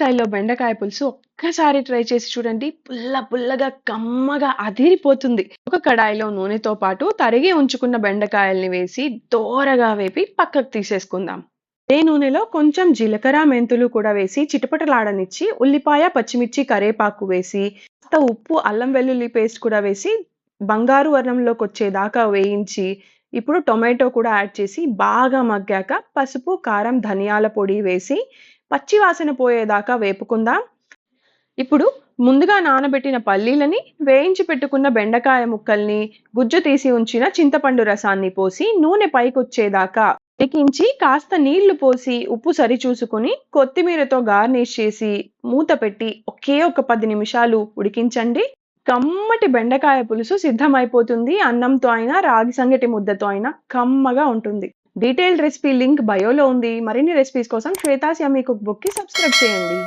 స్టైల్‌లో బెండకాయ పులుసు ఒక్కసారి ట్రై చేసి చూడండి. పుల్ల పుల్లగా, కమ్మగా అదిరిపోతుంది. ఒక కడాయిలో నూనెతో పాటు తరిగి ఉంచుకున్న బెండకాయల్ని వేసి దోరగా వేపి పక్కకు తీసేసుకుందాం. అదే నూనెలో కొంచెం జీలకర్ర, మెంతులు కూడా వేసి చిటపటలాడనిచ్చి ఉల్లిపాయ, పచ్చిమిర్చి, కరేపాకు వేసి కాస్త ఉప్పు, అల్లం వెల్లుల్లి పేస్ట్ కూడా వేసి బంగారు వర్ణంలోకొచ్చేదాకా వేయించి ఇప్పుడు టొమాటో కూడా యాడ్ చేసి బాగా మగ్గాక పసుపు, కారం, ధనియాల పొడి వేసి పచ్చి వాసన పోయేదాకా వేపుకుందాం. ఇప్పుడు ముందుగా నానబెట్టిన పల్లీలని, వేయించి పెట్టుకున్న బెండకాయ ముక్కల్ని, గుజ్జు తీసి ఉంచిన చింతపండు రసాన్ని పోసి నూనె పైకొచ్చేదాకా ఉడికించి కాస్త నీళ్లు పోసి ఉప్పు సరిచూసుకొని కొత్తిమీరతో గార్నిష్ చేసి మూత పెట్టి ఒకే ఒక 10 నిమిషాలు ఉడికించండి. కమ్మటి బెండకాయ పులుసు సిద్ధమైపోతుంది. అన్నంతో అయినా, రాగి సంగటి ముద్దతో అయినా కమ్మగా ఉంటుంది. డీటెయిల్డ్ రెసిపీ లింక్ బయోలో ఉంది. మరిన్ని రెసిపీస్ కోసం శ్వేతాస్ యమ్మీ కుక్ బుక్‌కి సబ్స్క్రైబ్ చేయండి.